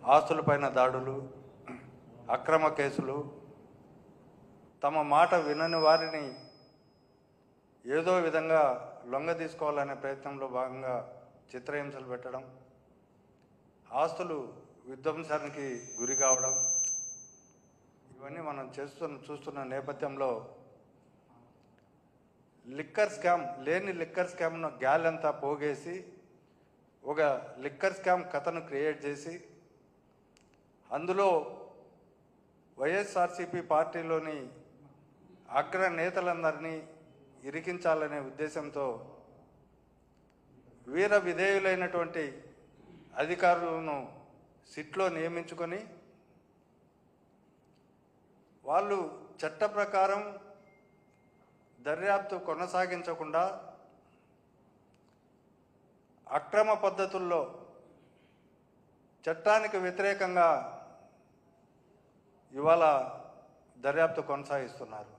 ఆస్తులపైన దాడులు, అక్రమ కేసులు, తమ మాట వినని వారిని ఏదో విధంగా లొంగ తీసుకోవాలనే ప్రయత్నంలో భాగంగా చిత్రహింసలు పెట్టడం, ఆస్తులు విధ్వంసానికి గురి కావడం, ఇవన్నీ మనం చూస్తున్న నేపథ్యంలో లిక్కర్ స్కామ్ లేని లిక్కర్ స్కామ్ను గ్యాలంతా పోగేసి ఒక లిక్కర్ స్కామ్ కథను క్రియేట్ చేసి అందులో వైఎస్ఆర్సీపీ పార్టీలోని అగ్ర నేతలందరినీ ఇరికించాలనే ఉద్దేశంతో వీర విధేయులైనటువంటి అధికారులను సిట్లో నియమించుకొని వాళ్ళు చట్ట ప్రకారం దర్యాప్తు కొనసాగించకుండా అక్రమ పద్ధతుల్లో చట్టానికి వ్యతిరేకంగా ఇవాళ దర్యాప్తు కొనసాగిస్తున్నారు.